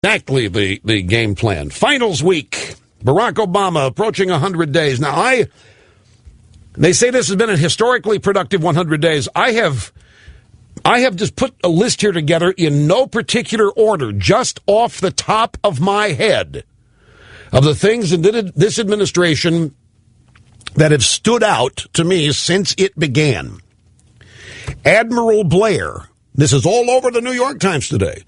Exactly the game plan. Finals week. Barack Obama approaching 100 days. Now, they say this has been a historically productive 100 days. I have just put a list here together in no particular order, just off the top of my head, of the things in this administration that have stood out to me since it began. Admiral Blair. This is all over the New York Times today.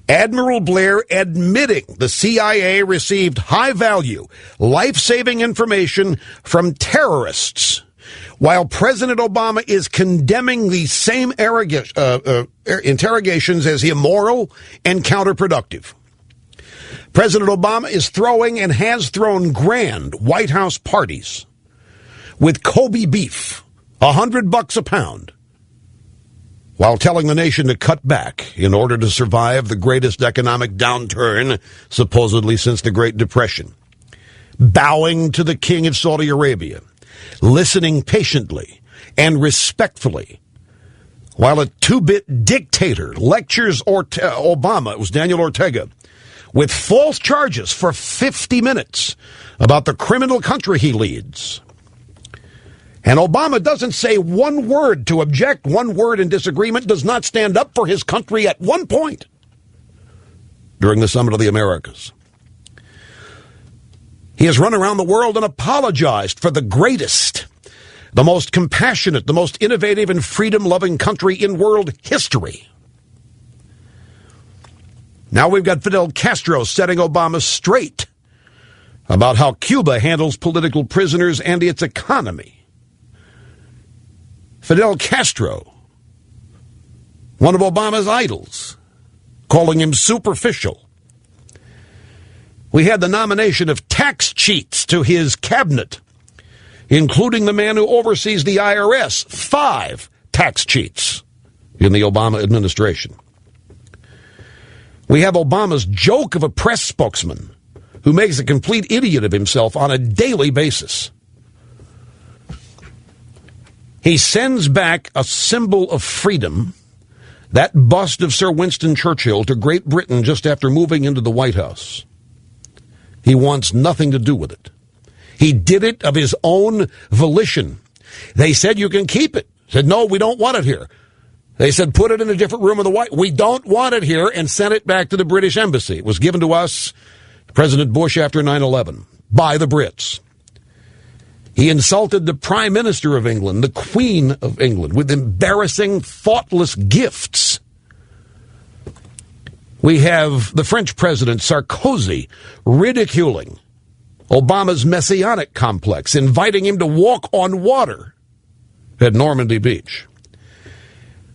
Admiral Blair admitting the CIA received high-value, life-saving information from terrorists, while President Obama is condemning the same interrogations as immoral and counterproductive. President Obama is throwing and has thrown grand White House parties with Kobe beef, $100 a pound, while telling the nation to cut back in order to survive the greatest economic downturn supposedly since the Great Depression. Bowing to the King of Saudi Arabia, listening patiently and respectfully, while a two-bit dictator lectures Obama, it was Daniel Ortega, with false charges for 50 minutes about the criminal country he leads. And Obama doesn't say one word to object, one word in disagreement, does not stand up for his country at one point during the Summit of the Americas. He has run around the world and apologized for the greatest, the most compassionate, the most innovative and freedom-loving country in world history. Now we've got Fidel Castro setting Obama straight about how Cuba handles political prisoners and its economy. Fidel Castro, one of Obama's idols, calling him superficial. We had the nomination of tax cheats to his cabinet, including the man who oversees the IRS. 5 tax cheats in the Obama administration. We have Obama's joke of a press spokesman who makes a complete idiot of himself on a daily basis. He sends back a symbol of freedom, that bust of Sir Winston Churchill, to Great Britain just after moving into the White House. He wants nothing to do with it. He did it of his own volition. They said, you can keep it. Said, no, we don't want it here. They said, put it in a different room of the White House. We don't want it here, and sent it back to the British Embassy. It was given to us, President Bush, after 9/11, by the Brits. He insulted the Prime Minister of England, the Queen of England, with embarrassing, thoughtless gifts. We have the French President Sarkozy ridiculing Obama's messianic complex, inviting him to walk on water at Normandy Beach.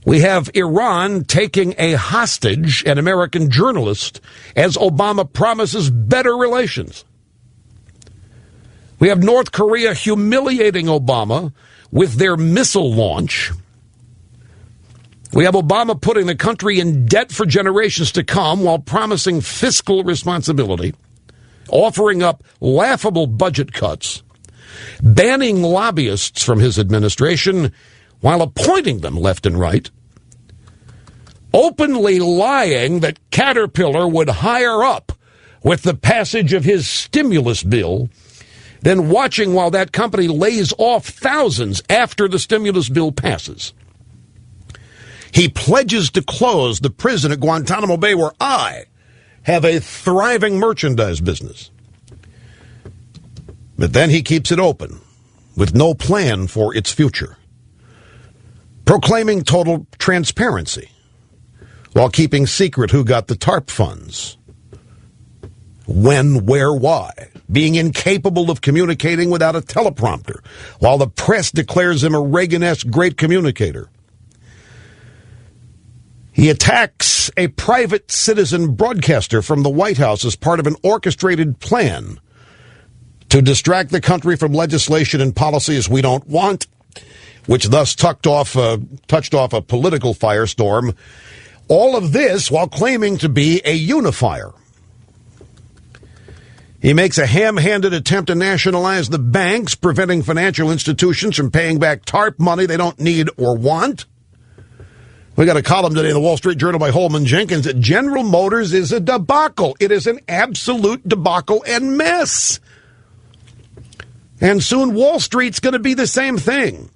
We have Iran taking a hostage, an American journalist, as Obama promises better relations. We have North Korea humiliating Obama with their missile launch. We have Obama putting the country in debt for generations to come while promising fiscal responsibility, offering up laughable budget cuts, banning lobbyists from his administration while appointing them left and right, openly lying that Caterpillar would hire up with the passage of his stimulus bill, then watching while that company lays off thousands after the stimulus bill passes. He pledges to close the prison at Guantanamo Bay, where I have a thriving merchandise business. But then he keeps it open with no plan for its future, proclaiming total transparency while keeping secret who got the TARP funds, when, where, why, being incapable of communicating without a teleprompter, while the press declares him a Reagan-esque great communicator. He attacks a private citizen broadcaster from the White House as part of an orchestrated plan to distract the country from legislation and policies we don't want, which thus touched off a political firestorm. All of this while claiming to be a unifier. He makes a ham-handed attempt to nationalize the banks, preventing financial institutions from paying back TARP money they don't need or want. We got a column today in the Wall Street Journal by Holman Jenkins that General Motors is a debacle. It is an absolute debacle and mess. And soon Wall Street's going to be the same thing.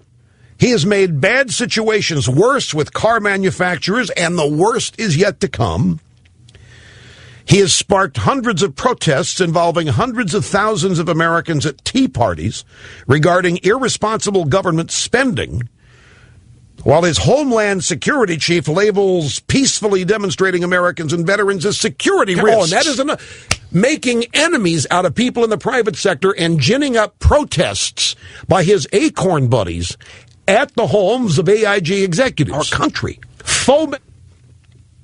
He has made bad situations worse with car manufacturers, and the worst is yet to come. He has sparked hundreds of protests involving hundreds of thousands of Americans at tea parties regarding irresponsible government spending, while his Homeland Security chief labels peacefully demonstrating Americans and veterans as security risks. Oh, and that isn't making enemies out of people in the private sector and ginning up protests by his acorn buddies at the homes of AIG executives. Our country.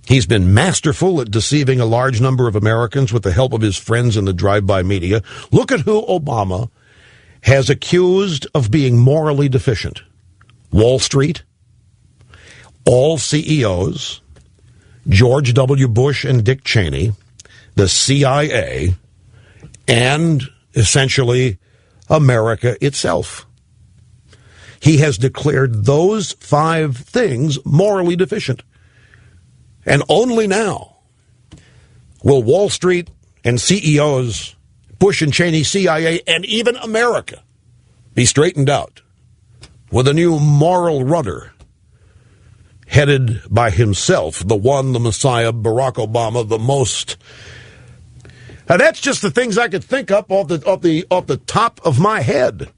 He's been masterful at deceiving a large number of Americans with the help of his friends in the drive-by media. Look at who Obama has accused of being morally deficient. Wall Street, all CEOs, George W. Bush and Dick Cheney, the CIA, and essentially America itself. He has declared those 5 things morally deficient. And only now will Wall Street and CEOs, Bush and Cheney, CIA, and even America be straightened out with a new moral rudder headed by himself, the one, the Messiah, Barack Obama, the most. Now, that's just the things I could think up off the top of my head.